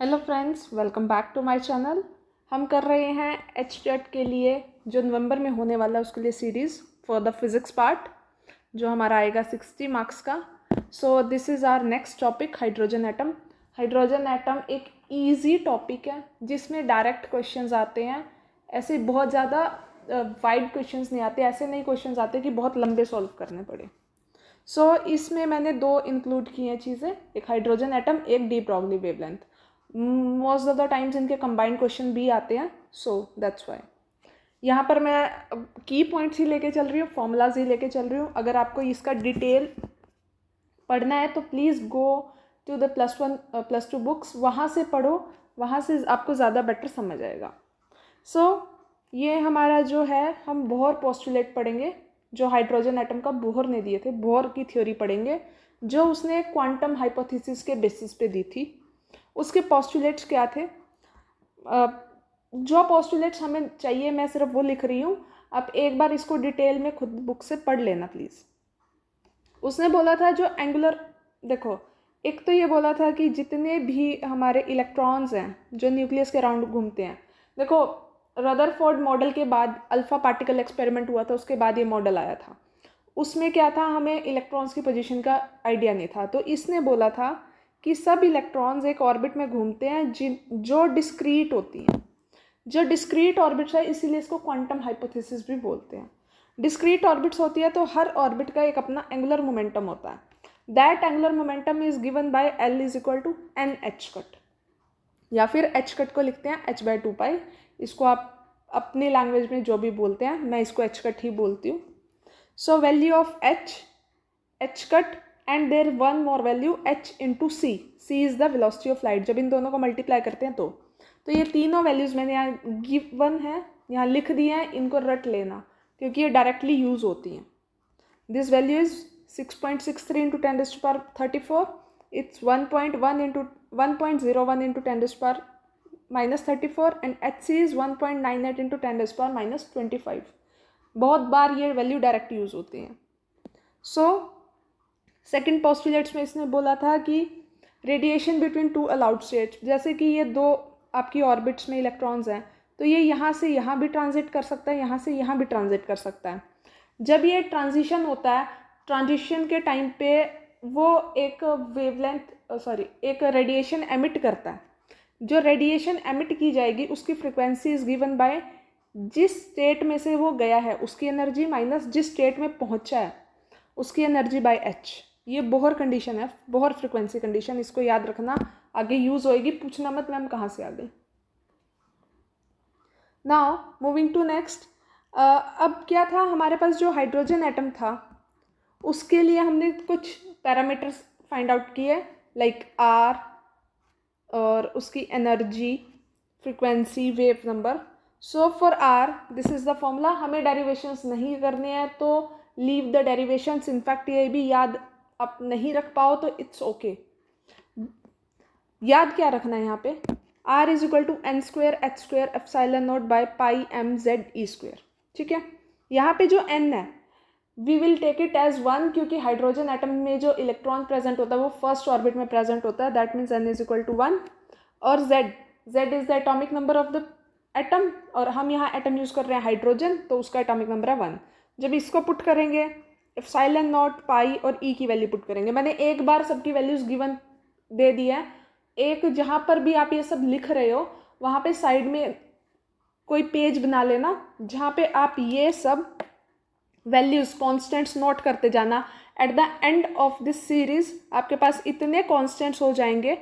Hello friends, welcome back to my channel. हम कर रहे हैं एचटेट के लिए जो नवंबर में होने वाला है उसके लिए series for the physics part जो हमारा आएगा 60 मार्क्स का। So this is our next topic, hydrogen atom. Hydrogen atom एक इजी टॉपिक है जिसमें डायरेक्ट क्वेश्चंस आते हैं। ऐसे बहुत ज़्यादा वाइड क्वेश्चंस नहीं आते, ऐसे नहीं क्वेश्चंस आते कि बहुत लंबे सॉल्व करने पड़े। इसमें मैंने दो इंक्लूड की हैं चीज़ें, एक हाइड्रोजन एटम, एक D Broglie wavelength. Most of the times इनके कंबाइंड क्वेश्चन भी आते हैं, सो दैट्स वाई यहाँ पर मैं की पॉइंट्स ही लेके चल रही हूँ, फॉर्मूलाज ही लेके चल रही हूँ। अगर आपको इसका डिटेल पढ़ना है तो please go to the +1 +2 books, वहाँ से पढ़ो, वहाँ से आपको ज़्यादा बेटर समझ आएगा। ये हमारा जो है, हम बोहर पोस्टुलेट पढ़ेंगे जो हाइड्रोजन एटम का बोहर ने दिए थे। बोहर की थ्योरी पढ़ेंगे जो उसने क्वांटम हाइपोथेसिस के बेसिस पे दी थी। उसके पोस्टुलेट्स क्या थे, जो पोस्टुलेट्स हमें चाहिए मैं सिर्फ वो लिख रही हूँ। आप एक बार इसको डिटेल में खुद बुक से पढ़ लेना प्लीज़। उसने बोला था जो एंगुलर, देखो, एक तो ये बोला था कि जितने भी हमारे इलेक्ट्रॉन्स हैं जो न्यूक्लियस के अराउंड घूमते हैं, देखो रदरफोर्ड मॉडल के बाद अल्फा पार्टिकल एक्सपेरिमेंट हुआ था, उसके बाद ये मॉडल आया था। उसमें क्या था, हमें इलेक्ट्रॉन्स की पोजीशन का आइडिया नहीं था। तो इसने बोला था कि सब इलेक्ट्रॉन्स एक ऑर्बिट में घूमते हैं जो डिस्क्रीट होती हैं, जो डिस्क्रीट ऑर्बिट्स है, इसीलिए इसको क्वांटम हाइपोथेसिस भी बोलते हैं। डिस्क्रीट ऑर्बिट्स होती है तो हर ऑर्बिट का एक अपना एंगुलर मोमेंटम होता है। That angular momentum is given by L is equal to n h cut, या फिर एच कट को लिखते हैं h/2π। इसको आप अपनी लैंग्वेज में जो भी बोलते हैं, मैं इसको एच कट ही बोलती हूँ। So value of h cut and there one more value h into c is the velocity of light. जब इन दोनों को मल्टीप्लाई करते हैं तो ये तीनों वैल्यूज़ मैंने यहाँ गिवन है, यहाँ लिख दिए हैं, इनको रट लेना क्योंकि ये डायरेक्टली यूज़ होती हैं। This value is 6.63 into 10⁻34, it's 1.01 into 1.01 into 10⁻−34 and HC is 1.98 into 10⁻−25। बहुत बार ये वैल्यू डायरेक्ट यूज़ होती हैं। सेकेंड पोस्टुलेट्स में इसने बोला था कि radiation between two allowed states, जैसे कि ये दो आपकी ऑर्बिट्स में इलेक्ट्रॉन्स हैं तो ये यहाँ से यहाँ भी ट्रांजिट कर सकता है, यहाँ से यहाँ भी ट्रांजिट कर सकता है। जब ये ट्रांजिशन होता है, ट्रांजिशन के टाइम पे वो एक एक रेडिएशन एमिट करता है। जो रेडिएशन एमिट की जाएगी उसकी फ्रिक्वेंसी इज गिवन बाय जिस स्टेट में से वो गया है उसकी एनर्जी माइनस जिस स्टेट में पहुंचा है उसकी एनर्जी बाय h। ये बोहर कंडीशन है, बोहर फ्रिक्वेंसी कंडीशन, इसको याद रखना, आगे यूज होएगी, पूछना मत मैम कहाँ से आ गई। Now moving to next. अब क्या था हमारे पास, जो हाइड्रोजन एटम था उसके लिए हमने कुछ पैरामीटर्स फाइंड आउट किए, लाइक R और उसकी energy, frequency, wave number. So for R this is the formula. हमें डेरिवेशंस नहीं करने हैं तो लीव द डेरिवेशंस। इनफैक्ट ये भी याद आप नहीं रख पाओ तो इट्स ओके। याद क्या रखना है यहाँ पे, R is equal to n square h² epsilon naught by pi mz e square. ठीक है, यहाँ पे जो n है we will take it as 1 क्योंकि हाइड्रोजन एटम में जो इलेक्ट्रॉन प्रेजेंट होता है वो फर्स्ट ऑर्बिट में प्रेजेंट होता है, that means n is equal to 1। और z is the atomic number of the atom, और हम यहाँ एटम यूज कर रहे हैं हाइड्रोजन तो उसका एटॉमिक नंबर है 1। जब इसको पुट करेंगे एप्सिलॉन नॉट, पाई और ई की वैल्यू पुट करेंगे। मैंने एक बार सबकी वैल्यूज गिवन दे दी है। एक जहाँ पर भी आप ये सब लिख रहे हो वहाँ पे साइड में कोई पेज बना लेना जहाँ पे आप ये सब वैल्यूज कॉन्स्टेंट्स नोट करते जाना। At the end of this series आपके पास इतने कॉन्स्टेंट्स हो जाएंगे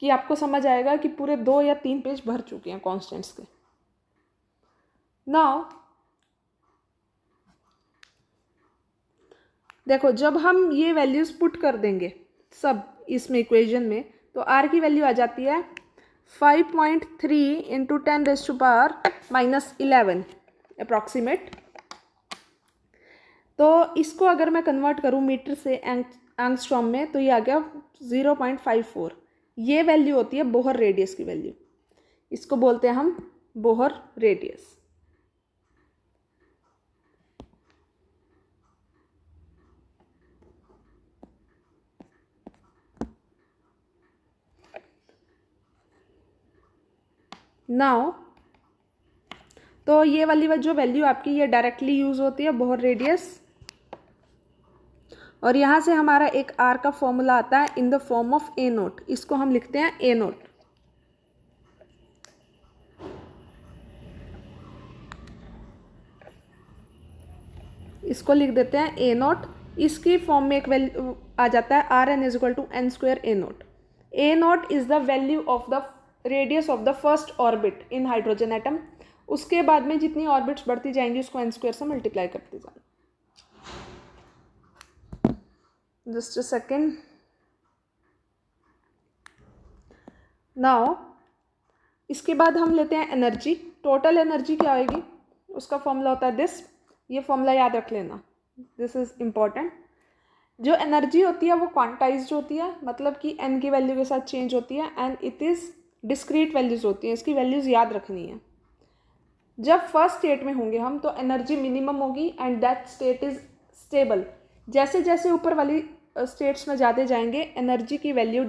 कि आपको समझ आएगा कि पूरे 2 या 3 पेज भर चुके हैं कॉन्स्टेंट्स के। नाउ देखो, जब हम ये वैल्यूज पुट कर देंगे सब इसमें इक्वेशन में तो R की वैल्यू आ जाती है 5.3 इंटू 10⁻⁻11 अप्रॉक्सीमेट। तो इसको अगर मैं कन्वर्ट करूँ मीटर से एंगस्ट्रॉम में तो ये आ गया 0.54। ये वैल्यू होती है बोहर रेडियस की वैल्यू, इसको बोलते हैं हम बोहर रेडियस। नाउ तो ये वाली जो वैल्यू आपकी ये डायरेक्टली यूज़ होती है बोहर रेडियस, और यहाँ से हमारा एक आर का फॉर्मूला आता है इन the form of A note. इसको हम लिखते हैं ए नोट। इसको लिख देते हैं ए नोट। इसकी फॉर्म में एक वैल्यू आ जाता है R n is equal to n square a naught. A naught is the value of the radius of the first orbit in hydrogen atom. उसके बाद में जितनी ऑर्बिट्स बढ़ती जाएंगी उसको एन स्क्वायर से मल्टीप्लाई करते जाना। Just a second. नाउ इसके बाद हम लेते हैं एनर्जी। टोटल एनर्जी क्या होगी, उसका फॉर्मूला होता है दिस। ये फॉर्मूला याद रख लेना, दिस इज इम्पॉर्टेंट। जो एनर्जी होती है वो क्वांटाइज्ड होती है, मतलब कि एन की वैल्यू के साथ चेंज होती है, and it is discrete values होती हैं। इसकी वैल्यूज़ याद रखनी है। जब फर्स्ट स्टेट में होंगे हम तो एनर्जी मिनिमम होगी and that state is stable. जैसे जैसे ऊपर वाली स्टेट्स में जाते जाएंगे एनर्जी की वैल्यू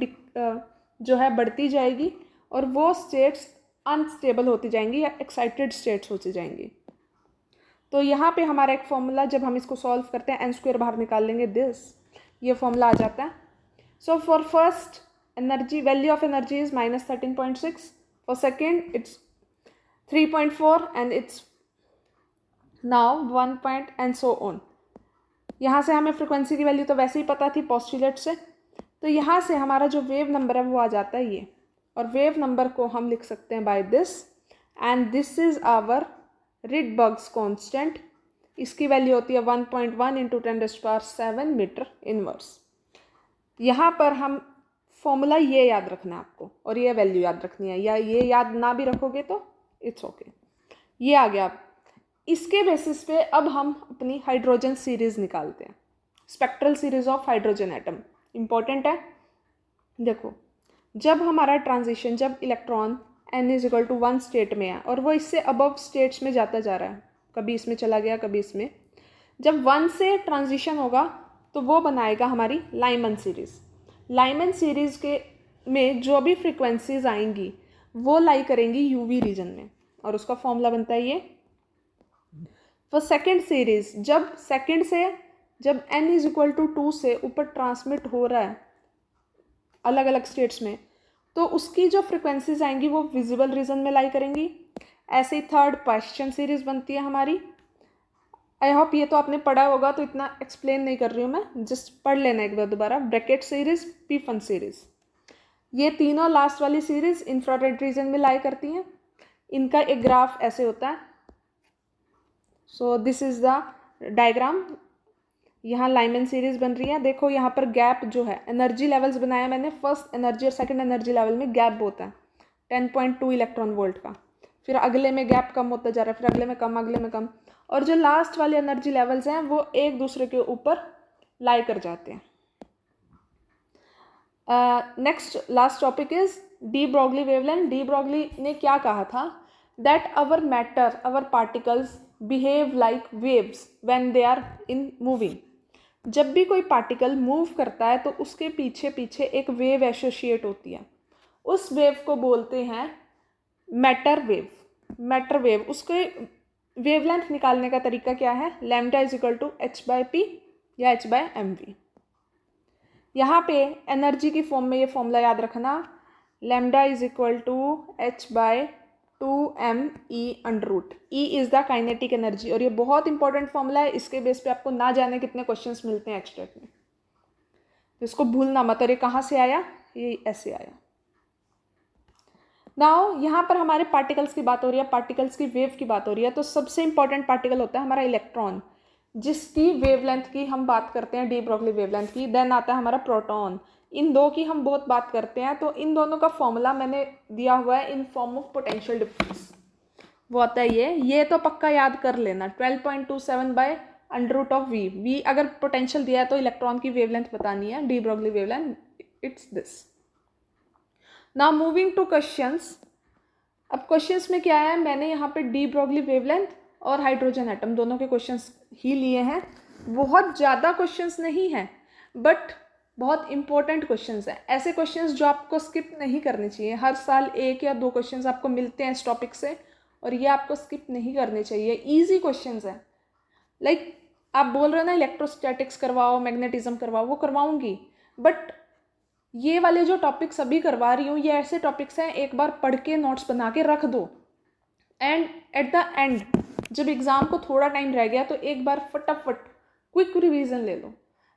जो है बढ़ती जाएगी और वो स्टेट्स अनस्टेबल होती जाएंगी या एक्साइटेड स्टेट्स होती जाएंगी। तो यहाँ पे हमारा एक फॉर्मूला, जब हम इसको सॉल्व करते हैं एन स्क्वायर बाहर निकाल लेंगे, दिस ये फॉर्मूला आ जाता है। So for first energy value of energy is -13.6, for second it's 3.4 and it's now 1 point and so on. यहाँ से हमें फ्रिक्वेंसी की वैल्यू तो वैसे ही पता थी पोस्टुलेट से, तो यहाँ से हमारा जो वेव नंबर है वो आ जाता है ये, और वेव नंबर को हम लिख सकते हैं by this, and this is our Rydberg's constant. इसकी वैल्यू होती है 1.1 × 10⁻⁷ मीटर इनवर्स। यहाँ पर हम फॉर्मूला ये याद रखना है आपको और ये वैल्यू याद रखनी है, या ये याद ना भी रखोगे तो इट्स ओके। ये आ गया। इसके बेसिस पे अब हम अपनी हाइड्रोजन सीरीज़ निकालते हैं, spectral series of hydrogen atom. Important है। देखो, जब हमारा ट्रांजिशन, जब electron n is equal to 1 state में है और वो इससे अबव स्टेट्स में जाता जा रहा है, कभी इसमें चला गया कभी इसमें, जब 1 से ट्रांजिशन होगा तो वो बनाएगा हमारी लाइमन सीरीज़। लाइमन सीरीज़ के में जो भी फ्रिक्वेंसीज आएंगी वो लाई करेंगी यूवी रीजन में, और उसका फॉर्मूला बनता है ये। फॉर सेकेंड सीरीज़, जब सेकेंड से जब n इज इक्वल टू 2 से ऊपर ट्रांसमिट हो रहा है अलग अलग स्टेट्स में, तो उसकी जो फ्रिक्वेंसीज आएंगी वो विजिबल रीजन में लाई करेंगी। ऐसे ही थर्ड क्वेश्चन सीरीज बनती है हमारी। आई होप ये तो आपने पढ़ा होगा तो इतना एक्सप्लेन नहीं कर रही हूँ मैं, जस्ट पढ़ लेना एक बार दोबारा। Brackett series, Pfund series, ये तीनों लास्ट वाली सीरीज इंफ्रारेड रीजन में लाई करती हैं। इनका एक ग्राफ ऐसे होता है। So this is the diagram. यहाँ लाइमन सीरीज बन रही है। देखो यहाँ पर गैप जो है, एनर्जी लेवल्स बनाया मैंने, फर्स्ट एनर्जी और सेकंड एनर्जी लेवल में गैप होता है 10.2 इलेक्ट्रॉन वोल्ट का, फिर अगले में गैप कम होता जा रहा है, फिर अगले में कम, अगले में कम, और जो लास्ट वाले एनर्जी लेवल्स हैं वो एक दूसरे के ऊपर लाई कर जाते हैं। Next last topic is de Broglie wavelength. De Broglie ने क्या कहा था, that our matter, our particles behave like waves when they are in moving. जब भी कोई पार्टिकल मूव करता है तो उसके पीछे पीछे एक वेव एसोसिएट होती है, उस वेव को बोलते हैं मैटर वेव। मैटर वेव, उसके वेवलेंथ निकालने का तरीका क्या है, lambda is equal to h/p या h/mv। यहाँ पे एनर्जी की फॉर्म में ये फॉर्मूला याद रखना, lambda is equal to h/2me√। E is the kinetic energy, और ये बहुत इंपॉर्टेंट फॉर्मूला है। इसके बेस पे आपको ना जाने कितने क्वेश्चंस मिलते हैं एक्सटेट में, तो इसको भूलना मत। और ये कहाँ से आया, ये ऐसे आया। नाउ यहाँ पर हमारे पार्टिकल्स की बात हो रही है, पार्टिकल्स की वेव की बात हो रही है। तो सबसे इंपॉर्टेंट पार्टिकल होता है हमारा इलेक्ट्रॉन, जिसकी वेवलेंथ की हम बात करते हैं, डी ब्रॉगली वेवलेंथ की। देन आता है हमारा प्रोटॉन। इन दो की हम बहुत बात करते हैं, तो इन दोनों का फॉर्मूला मैंने दिया हुआ है in form of potential difference. वो आता है ये तो पक्का याद कर लेना, 12.27/√v। v अगर पोटेंशियल दिया है तो इलेक्ट्रॉन की वेवलेंथ बतानी है, D Broglie wavelength, it's this. Now moving two questions. अब क्वेश्चंस में क्या है, मैंने यहाँ पे डी ब्रॉगली वेवलेंथ और हाइड्रोजन एटम दोनों के क्वेश्चंस ही लिए हैं। बहुत ज़्यादा क्वेश्चंस नहीं हैं, बट बहुत इंपॉर्टेंट क्वेश्चंस हैं, ऐसे क्वेश्चंस जो आपको स्किप नहीं करने चाहिए। हर साल 1 या 2 क्वेश्चंस आपको मिलते हैं इस टॉपिक से, और ये आपको स्किप नहीं करने चाहिए। ईजी क्वेश्चंस हैं। लाइक आप बोल रहे हो ना इलेक्ट्रोस्टैटिक्स करवाओ, मैग्नेटिज्म करवाओ, वो करवाऊंगी, बट ये वाले जो टॉपिक्स अभी करवा रही हूँ ये ऐसे टॉपिक्स हैं, एक बार पढ़ के नोट्स बना के रख दो, एंड एट द एंड जब एग्ज़ाम को थोड़ा टाइम रह गया तो एक बार फटाफट क्विक रिवीजन ले लो।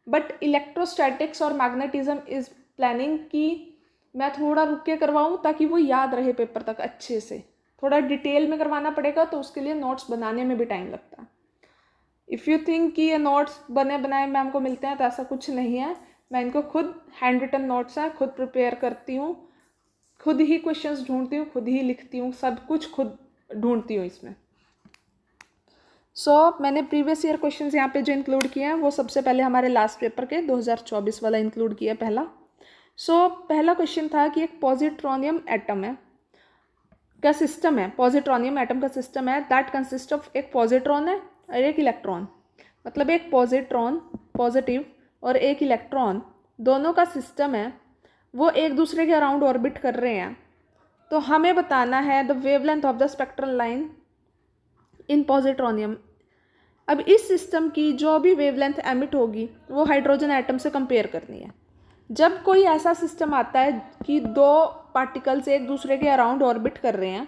बट इलेक्ट्रोस्टैटिक्स और मैग्नेटिज्म इज़ प्लानिंग कि मैं थोड़ा रुक के करवाऊँ ताकि वो याद रहे पेपर तक अच्छे से। थोड़ा डिटेल में करवाना पड़ेगा तो उसके लिए नोट्स बनाने में भी टाइम लगता है। इफ़ यू थिंक कि ये नोट्स बने बनाए मैम को मिलते हैं, तो ऐसा कुछ नहीं है। मैं इनको खुद हैंड रिटन नोट्स हैं, खुद प्रिपेयर करती हूँ, खुद ही क्वेश्चंस ढूंढती हूँ, खुद ही लिखती हूँ, सब कुछ खुद ढूंढती हूँ इसमें। मैंने प्रीवियस ईयर क्वेश्चंस यहाँ पे जो इंक्लूड किए हैं वो सबसे पहले हमारे लास्ट पेपर के 2024 वाला इंक्लूड किया पहला। पहला क्वेश्चन था कि एक पॉजिट्रॉनियम एटम है का सिस्टम है, पॉजिट्रॉनियम एटम का सिस्टम है दैट कंसिस्ट ऑफ एक पॉजिट्रॉन है और एक इलेक्ट्रॉन। मतलब एक पॉजिट्रॉन पॉजिटिव और एक इलेक्ट्रॉन दोनों का सिस्टम है, वो एक दूसरे के अराउंड ऑर्बिट कर रहे हैं। तो हमें बताना है the wavelength of the spectral line in positronium. अब इस सिस्टम की जो भी वेवलेंथ एमिट होगी वो हाइड्रोजन एटम से कंपेयर करनी है। जब कोई ऐसा सिस्टम आता है कि 2 पार्टिकल्स एक दूसरे के अराउंड ऑर्बिट कर रहे हैं,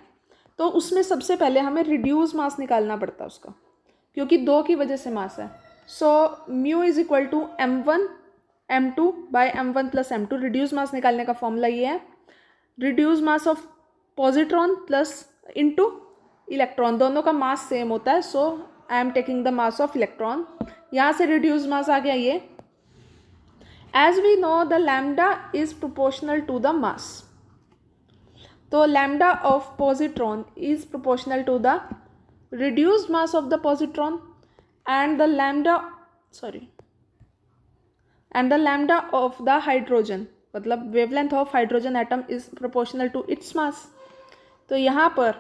तो उसमें सबसे पहले हमें रिड्यूस मास निकालना पड़ता है उसका, क्योंकि 2 की वजह से मास है। Mu is equal to m1 m2 by m1 plus m2। Reduce mass निकालने का फॉर्मूला ये है, reduce mass of positron plus into electron, दोनों का मास सेम होता है। I am taking the mass of electron. यहाँ से रिड्यूस मास आ गया ये। As we know the lambda is proportional to the mass, तो lambda of positron is proportional to the reduced mass of the positron, and the lambda of the hydrogen, मतलब wavelength of hydrogen atom is proportional to its mass। तो यहाँ पर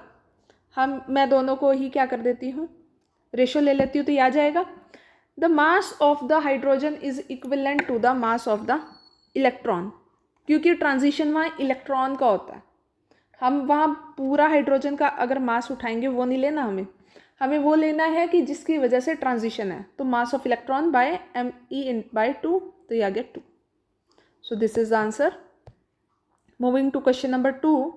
मैं दोनों को ही क्या कर देती हूँ, रेशो ले लेती हूँ, तो ये आ जाएगा the mass of the hydrogen is equivalent to the mass of the electron, क्योंकि ट्रांजिशन वहाँ इलेक्ट्रॉन का होता है। हम वहाँ पूरा हाइड्रोजन का अगर मास उठाएंगे वो नहीं लेना, हमें वो लेना है कि जिसकी वजह से ट्रांजिशन है। तो मास ऑफ इलेक्ट्रॉन बाय me/2, तो ये आ गया 2। So this is the answer. Moving to question number 2।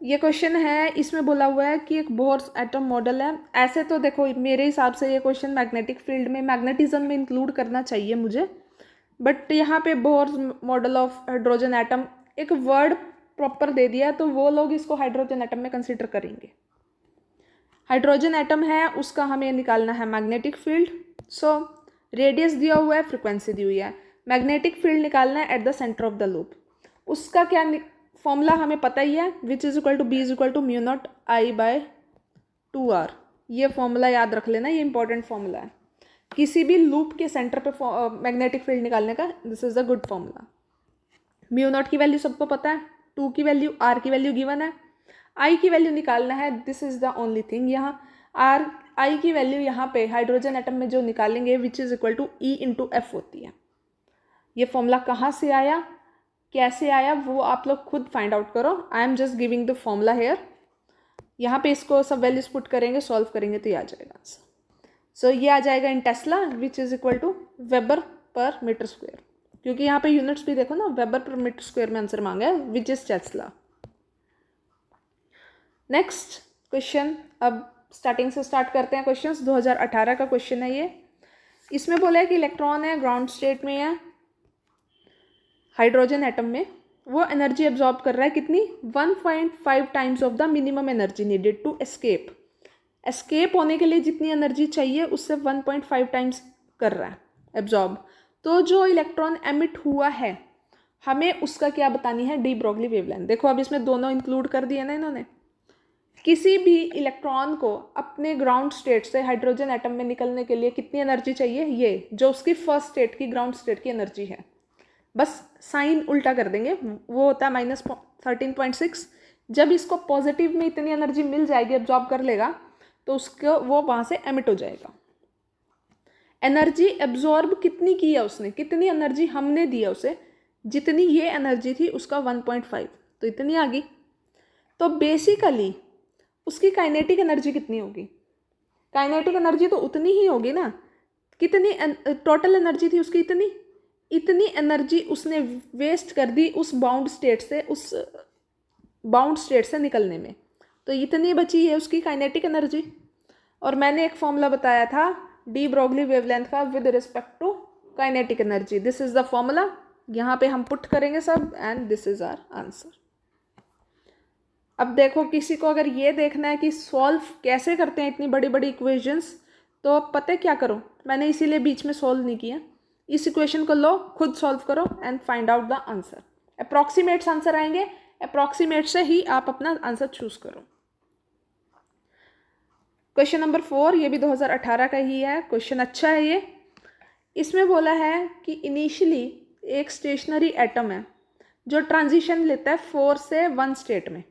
ये क्वेश्चन है, इसमें बोला हुआ है कि एक बोर एटम मॉडल है। ऐसे तो देखो मेरे हिसाब से ये क्वेश्चन मैग्नेटिक फील्ड में मैग्नेटिज्म में इंक्लूड करना चाहिए मुझे, बट यहाँ पे Bohr model of hydrogen atom एक वर्ड प्रॉपर दे दिया, तो वो लोग इसको हाइड्रोजन एटम में कंसिडर करेंगे। हाइड्रोजन एटम है, उसका हमें निकालना है मैग्नेटिक फील्ड। रेडियस दिया हुआ है, फ्रिक्वेंसी दी हुई है, मैग्नेटिक फील्ड निकालना है at the centre of the loop. उसका क्या फॉर्मूला हमें पता ही है, which is equal to B is equal to μ0I/2r। ये फॉर्मूला याद रख लेना, ये इंपॉर्टेंट फॉर्मूला है किसी भी लूप के सेंटर पे मैग्नेटिक फील्ड निकालने का। This is the good formula. μ0 की वैल्यू सबको पता है, 2 की वैल्यू, r की वैल्यू गिवन है, I की वैल्यू निकालना है। This is the only thing, यहाँ I की वैल्यू यहाँ पे हाइड्रोजन एटम में जो निकालेंगे विच इज इक्वल टू E/F होती है। ये फॉर्मूला कहाँ से आया, कैसे आया, वो आप लोग खुद फाइंड आउट करो। I am just giving the formula here. यहाँ पे इसको सब वैल्यूज पुट करेंगे, सॉल्व करेंगे, तो ये आ जाएगा आंसर। ये आ जाएगा in tesla which is equal to weber per metre square, क्योंकि यहाँ पे यूनिट्स भी देखो ना, वेबर पर मीटर स्क्वायर में आंसर मांगा है, which is Tesla. Next question, अब स्टार्टिंग से स्टार्ट करते हैं क्वेश्चंस। 2018 का क्वेश्चन है ये। इसमें बोला है कि इलेक्ट्रॉन है, ग्राउंड स्टेट में है हाइड्रोजन एटम में, वो एनर्जी एब्जॉर्ब कर रहा है कितनी, 1.5 times of the minimum energy needed to escape. Escape होने के लिए जितनी एनर्जी चाहिए उससे 1.5 टाइम्स कर रहा है एब्जॉर्ब। तो जो इलेक्ट्रॉन एमिट हुआ है हमें उसका क्या बतानी है, डी ब्रोगली वेवलेंथ। देखो अब इसमें दोनों इंक्लूड कर दिए ना इन्होंने। किसी भी इलेक्ट्रॉन को अपने ग्राउंड स्टेट से हाइड्रोजन एटम में निकलने के लिए कितनी एनर्जी चाहिए, ये जो उसकी फर्स्ट स्टेट की ग्राउंड स्टेट की एनर्जी है, बस साइन उल्टा कर देंगे, वो होता है -13.6। जब इसको पॉजिटिव में इतनी एनर्जी मिल जाएगी, एब्जॉर्ब कर लेगा, तो उसको वो वहाँ से एमिट हो जाएगा। एनर्जी एब्जॉर्ब कितनी की है उसने, कितनी एनर्जी हमने दी है उसे, जितनी ये एनर्जी थी उसका 1.5, तो इतनी आ गई। तो बेसिकली उसकी काइनेटिक एनर्जी कितनी होगी, काइनेटिक एनर्जी तो उतनी ही होगी ना, कितनी टोटल एनर्जी थी उसकी, इतनी इतनी एनर्जी उसने वेस्ट कर दी उस बाउंड स्टेट से, उस बाउंड स्टेट से निकलने में, तो इतनी बची है उसकी काइनेटिक एनर्जी। और मैंने एक फॉर्मूला बताया था डी ब्रोगली वेवलेंथ का with respect to kinetic energy, this is the formula, यहाँ पे हम पुट करेंगे सब and this is our answer. अब देखो किसी को अगर ये देखना है कि सॉल्व कैसे करते हैं इतनी बड़ी बड़ी इक्वेशंस, तो पता है क्या करो, मैंने इसीलिए बीच में सॉल्व नहीं किया, इस इक्वेशन को लो, खुद सॉल्व करो and find out the answer. अप्रॉक्सीमेट्स answer आएंगे, अप्रॉक्सीमेट से ही आप अपना आंसर चूज करो। क्वेश्चन नंबर 4, ये भी 2018 का ही है, क्वेश्चन अच्छा है ये। इसमें बोला है कि इनिशियली एक स्टेशनरी एटम है जो ट्रांजिशन लेता है 4 से 1 स्टेट में,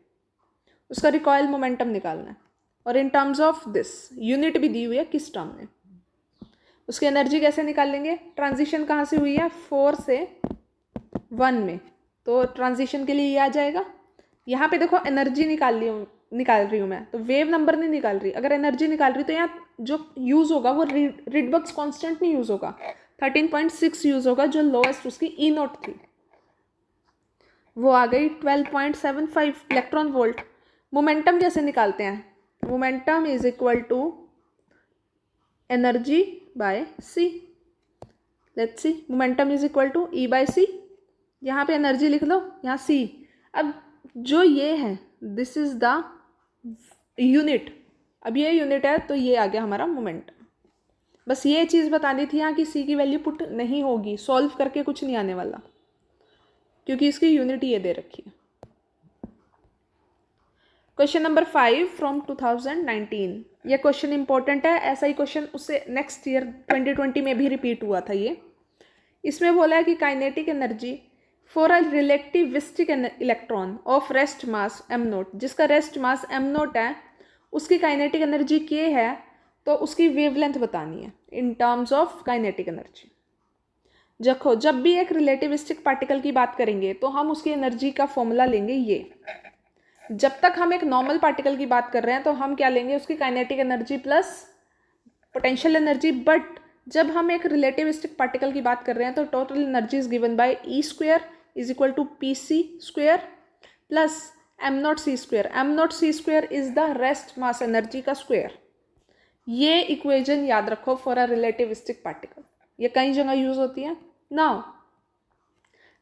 उसका रिकॉयल मोमेंटम निकालना है, और in terms of this unit भी दी हुई है किस टर्म में, उसकी एनर्जी कैसे निकालेंगे। ट्रांजिशन कहाँ से हुई है, 4 से 1 में, तो ट्रांजिशन के लिए ये आ जाएगा। यहाँ पे देखो एनर्जी निकाल रही हूँ मैं, तो वेव नंबर नहीं निकाल रही, अगर एनर्जी निकाल रही तो यहाँ जो यूज़ होगा वो रिडबर्ग्स कांस्टेंट नहीं यूज़ होगा, 13.6 यूज़ होगा, जो लोएस्ट उसकी ई नोट थी वो आ गई 12.75 इलेक्ट्रॉन वोल्ट। मोमेंटम कैसे निकालते हैं, momentum is equal to energy by c, let's see, momentum is equal to E by c, यहाँ पे एनर्जी लिख लो, यहाँ सी। अब जो ये है दिस इज द यूनिट, अब ये यूनिट है तो ये आ गया हमारा मोमेंटम। बस ये चीज़ बतानी थी यहाँ कि सी की वैल्यू पुट नहीं होगी, सॉल्व करके कुछ नहीं आने वाला, क्योंकि इसकी यूनिट ये दे रखी है। क्वेश्चन नंबर 5 फ्रॉम 2019, ये क्वेश्चन इंपॉर्टेंट है, ऐसा ही क्वेश्चन उससे नेक्स्ट ईयर 2020 में भी रिपीट हुआ था ये। इसमें बोला है कि kinetic energy for a relativistic electron of rest mass M naught, जिसका रेस्ट मास एम नोट है, उसकी काइनेटिक एनर्जी के है, तो उसकी वेवलेंथ बतानी है in terms of kinetic energy. देखो जब भी एक रिलेटिविस्टिक पार्टिकल की बात करेंगे तो हम उसकी एनर्जी का फॉर्मूला लेंगे ये, जब तक हम एक नॉर्मल पार्टिकल की बात कर रहे हैं तो हम क्या लेंगे, उसकी kinetic energy plus potential energy, but जब हम एक रिलेटिविस्टिक पार्टिकल की बात कर रहे हैं तो total energy is given by E square is equal to P C square plus M naught C square, M naught C square is the rest mass energy का स्क्वेयर। ये इक्वेशन याद रखो फॉर अ रिलेटिविस्टिक पार्टिकल, ये कई जगह use होती है। Now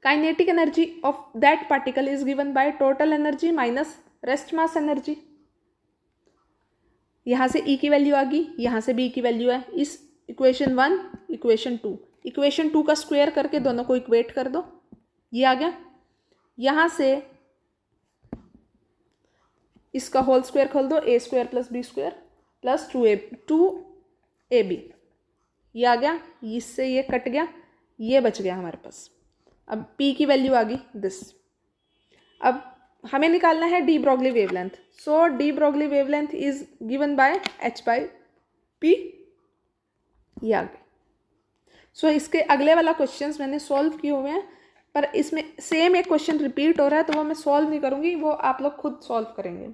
kinetic energy of that particle is given by total energy minus rest mass energy. यहाँ से E की वैल्यू आ गई, यहाँ से B की वैल्यू है, इस इक्वेशन 1 इक्वेशन 2, इक्वेशन 2 का स्क्वायर करके दोनों को इक्वेट कर दो, ये आ गया। यहाँ से इसका होल स्क्वायर खोल दो, a square plus b square plus 2ab, ये आ गया, इससे ये कट गया, ये बच गया हमारे पास। अब P की वैल्यू आ गई दिस। अब हमें निकालना है D Broglie wavelength, so D Broglie wavelength is given bye h/p, ये आ गई। सो इसके अगले वाला क्वेश्चंस मैंने सॉल्व किए हुए हैं, पर इसमें सेम एक क्वेश्चन रिपीट हो रहा है तो वो मैं सॉल्व नहीं करूँगी, वो आप लोग खुद सॉल्व करेंगे।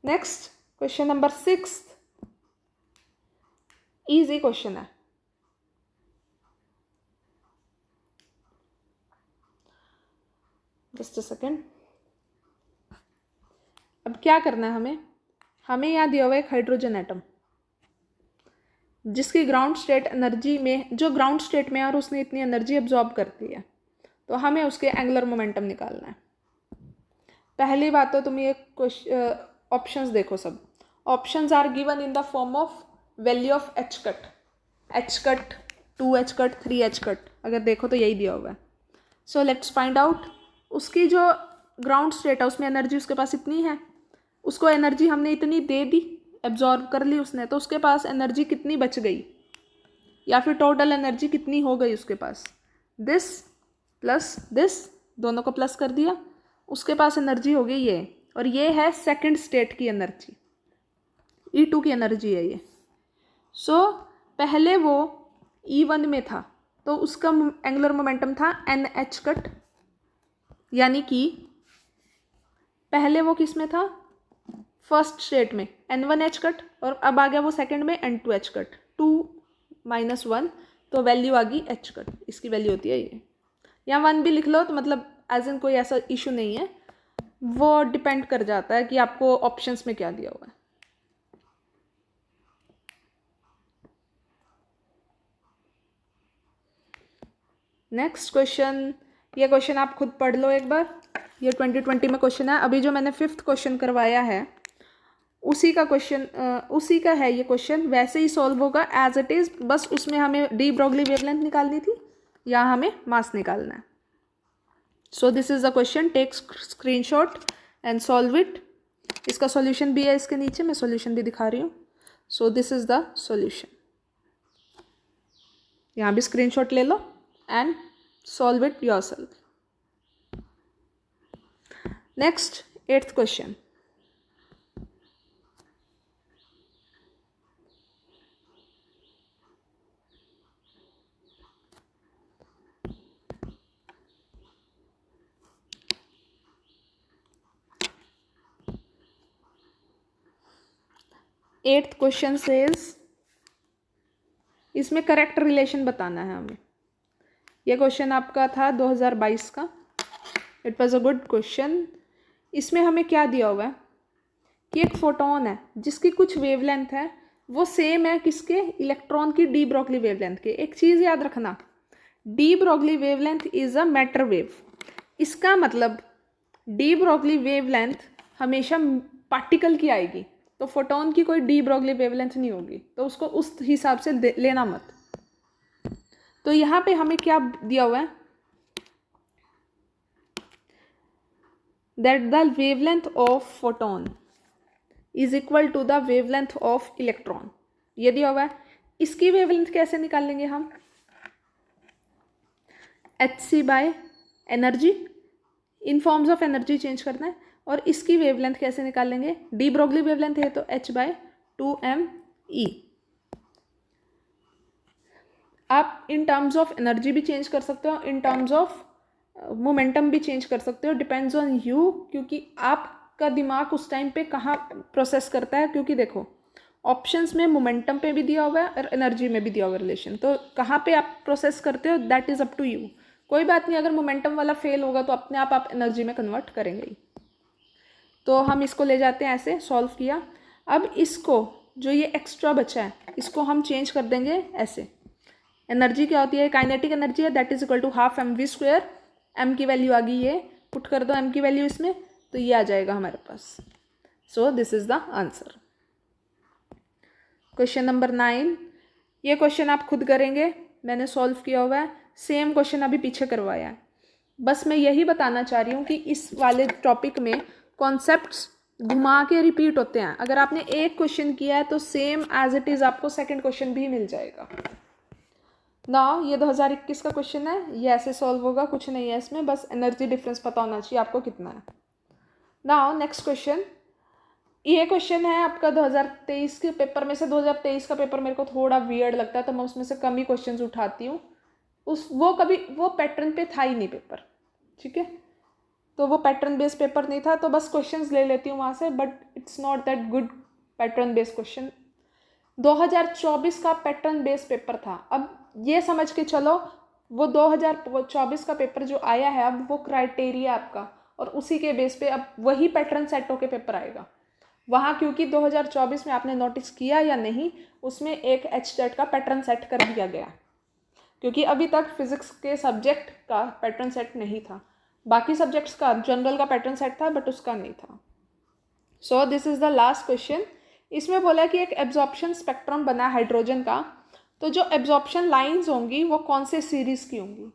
Next question number 6, easy question है। Just a second. अब क्या करना है हमें यहाँ दिया हुआ एक हाइड्रोजन एटम जिसकी ग्राउंड स्टेट एनर्जी में, जो ग्राउंड स्टेट में है और उसने इतनी एनर्जी एब्जॉर्ब करती है, तो हमें उसके एंगुलर मोमेंटम निकालना है। पहली बात तो तुम ये ऑप्शंस देखो, सब options are given in the form of value of h cut, h cut 2h cut 3h cut, अगर देखो तो यही दिया हुआ है। सो लेट्स फाइंड आउट, उसकी जो ग्राउंड स्टेट है उसमें एनर्जी उसके पास इतनी है, उसको एनर्जी हमने इतनी दे दी, एब्जॉर्ब कर ली उसने, तो उसके पास एनर्जी कितनी बच गई, या फिर टोटल एनर्जी कितनी हो गई उसके पास, दिस प्लस दिस, दोनों को प्लस कर दिया, उसके पास एनर्जी हो गई ये, और ये है सेकंड स्टेट की एनर्जी, E2 की एनर्जी है ये। सो पहले वो E1 में था तो उसका एंगुलर मोमेंटम था NH कट, यानी कि पहले वो किस में था, फर्स्ट स्टेट में N1H कट, और अब आ गया वो सेकंड में N2H कट, 2 - 1 तो वैल्यू आ गई H कट, इसकी वैल्यू होती है ये। यहाँ 1 भी लिख लो तो मतलब एज इन कोई ऐसा इशू नहीं है, वो डिपेंड कर जाता है कि आपको ऑप्शंस में क्या दिया हुआ है। नेक्स्ट क्वेश्चन, ये क्वेश्चन आप खुद पढ़ लो एक बार, ये 2020 में क्वेश्चन है। अभी जो मैंने 5th क्वेश्चन करवाया है उसी का क्वेश्चन, उसी का है ये क्वेश्चन, वैसे ही सॉल्व होगा एज इट इज़, बस उसमें हमें डी ब्रोगली वेवलेंथ निकालनी थी, यहाँ हमें मास निकालना है। So this is the question, take screenshot and solve it. इसका सॉल्यूशन भी है इसके नीचे, मैं सॉल्यूशन भी दिखा रही हूँ। So this is the solution, यहाँ भी स्क्रीनशॉट ले लो and solve it yourself. Next 8th question, eighth question says, इसमें करेक्ट रिलेशन बताना है हमें। यह क्वेश्चन आपका था 2022 का, it was a good question. इसमें हमें क्या दिया हुआ है कि एक फोटोन है जिसकी कुछ वेवलेंथ है वो सेम है किसके, इलेक्ट्रॉन की डी ब्रोगली वेवलेंथ के। एक चीज़ याद रखना, D Broglie wavelength is a matter wave. इसका मतलब डी ब्रोगली वेवलेंथ हमेशा पार्टिकल की आएगी, तो फोटोन की कोई डी ब्रोगली वेवलेंथ नहीं होगी, तो उसको उस हिसाब से लेना मत। तो यहाँ पे हमें क्या दिया हुआ है, that the wavelength of photon is equal to the wavelength of electron, ये दिया हुआ है। इसकी वेवलेंथ कैसे निकालेंगे हम, Hc by energy, in forms of energy change करना है। और इसकी वेवलेंथ कैसे निकालेंगे, डी ब्रोगली वेवलेंथ है तो H/2me। आप इन टर्म्स ऑफ एनर्जी भी चेंज कर सकते हो, इन टर्म्स ऑफ मोमेंटम भी चेंज कर सकते हो, डिपेंड्स ऑन यू, क्योंकि आपका दिमाग उस टाइम पे कहाँ प्रोसेस करता है। क्योंकि देखो ऑप्शंस में मोमेंटम पे भी दिया हुआ है और एनर्जी में भी दिया हुआ रिलेशन, तो कहाँ पे आप प्रोसेस करते हो that is up to you. कोई बात नहीं, अगर मोमेंटम वाला फेल होगा तो अपने आप एनर्जी में कन्वर्ट करेंगे ही। तो हम इसको ले जाते हैं ऐसे, सॉल्व किया। अब इसको जो ये एक्स्ट्रा बचा है इसको हम चेंज कर देंगे ऐसे। एनर्जी क्या होती है, काइनेटिक एनर्जी है, that is equal to ½ mv²। M की वैल्यू आ गई, ये पुट कर दो एम की वैल्यू इसमें, तो ये आ जाएगा हमारे पास। So this is the answer. Question number 9, ये क्वेश्चन आप खुद करेंगे, मैंने सॉल्व किया हुआ है, सेम क्वेश्चन अभी पीछे करवाया है। बस मैं यही बताना चाह रही हूँ कि इस वाले टॉपिक में कॉन्सेप्ट्स घुमा के रिपीट होते हैं। अगर आपने एक क्वेश्चन किया है तो सेम एज इट इज़ आपको सेकंड क्वेश्चन भी मिल जाएगा। ना ये 2021 का क्वेश्चन है, ये ऐसे सॉल्व होगा, कुछ नहीं है इसमें, बस एनर्जी डिफरेंस पता होना चाहिए आपको कितना है। नाउ नेक्स्ट क्वेश्चन, ये क्वेश्चन है आपका 2023 के पेपर में से। 2023 का पेपर मेरे को थोड़ा वियर्ड लगता है तो मैं उसमें से कम ही क्वेश्चन उठाती हूँ। वो पैटर्न पे था ही नहीं पेपर, ठीक है, तो वो पैटर्न बेस्ड पेपर नहीं था, तो बस क्वेश्चंस ले लेती हूँ वहाँ से, but it's not that good pattern based question. 2024 का पैटर्न बेस्ड पेपर था। अब ये समझ के चलो वो 2024 का पेपर जो आया है अब वो क्राइटेरिया आपका, और उसी के बेस पे अब वही पैटर्न सेट होके पेपर आएगा वहाँ, क्योंकि 2024 में आपने नोटिस किया या नहीं, उसमें एक HTET का पैटर्न सेट कर दिया गया, क्योंकि अभी तक फिजिक्स के सब्जेक्ट का पैटर्न सेट नहीं था। बाकी सब्जेक्ट्स का जनरल का पैटर्न सेट था बट उसका नहीं था। सो this is the last question. इसमें बोला कि एक एब्जॉर्प्शन स्पेक्ट्रम बना हाइड्रोजन का, तो जो एब्जॉर्प्शन लाइंस होंगी वो कौन से सीरीज की होंगी।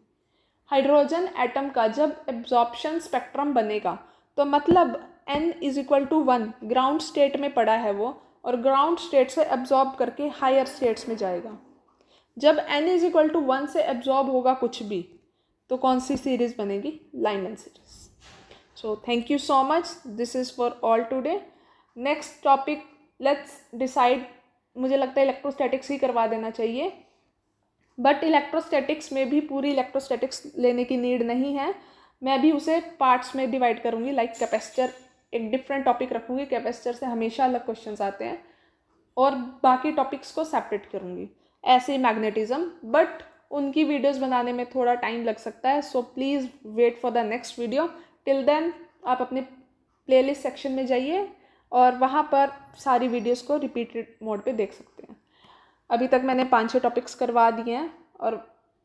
हाइड्रोजन एटम का जब एब्जॉर्प्शन स्पेक्ट्रम बनेगा तो मतलब n is equal to 1 ground state में पड़ा है वो, और ग्राउंड स्टेट से एब्जॉर्ब करके हायर स्टेट्स में जाएगा। जब n इज इक्वल टू 1 से एब्जॉर्ब होगा कुछ भी तो कौन सी सीरीज बनेगी, Lyman series. So thank you so much, this is for all today. Next topic let's decide मुझे लगता है इलेक्ट्रोस्टैटिक्स ही करवा देना चाहिए, बट इलेक्ट्रोस्टैटिक्स में भी पूरी इलेक्ट्रोस्टैटिक्स लेने की नीड नहीं है। मैं भी उसे पार्ट्स में डिवाइड करूँगी, लाइक कैपेसिटर एक डिफरेंट टॉपिक रखूँगी, कैपेसिटर से हमेशा अलग क्वेश्चंस आते हैं, और बाकी टॉपिक्स को सेपरेट करूँगी। ऐसे ही मैग्नेटिज्म, बट उनकी वीडियोस बनाने में थोड़ा टाइम लग सकता है, so please wait for the next video. Till then आप अपने प्लेलिस्ट सेक्शन में जाइए और वहाँ पर सारी वीडियोस को रिपीटेड मोड पे देख सकते हैं। अभी तक मैंने 5-6 टॉपिक्स करवा दिए हैं और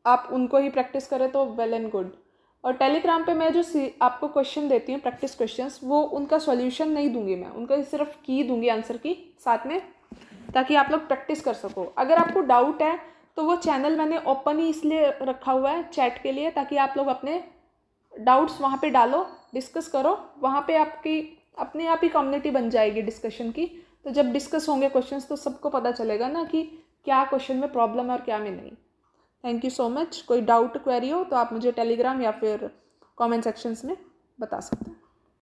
आप उनको ही प्रैक्टिस करें तो वेल एंड गुड। और टेलीग्राम पे मैं जो आपको क्वेश्चन देती हूँ, प्रैक्टिस क्वेश्चंस, वो उनका सॉल्यूशन नहीं दूंगी मैं, उनका सिर्फ की दूंगी, आंसर की साथ में, ताकि आप लोग प्रैक्टिस कर सको। अगर आपको डाउट है तो वो चैनल मैंने ओपन ही इसलिए रखा हुआ है चैट के लिए, ताकि आप लोग अपने डाउट्स वहाँ पे डालो, डिस्कस करो, वहाँ पे आपकी अपने आप ही कम्युनिटी बन जाएगी डिस्कशन की। तो जब डिस्कस होंगे क्वेश्चंस तो सबको पता चलेगा ना कि क्या क्वेश्चन में प्रॉब्लम है और क्या में नहीं। Thank you so much. कोई डाउट क्वेरी हो तो आप मुझे टेलीग्राम या फिर कमेंट सेक्शंस में बता सकते हैं।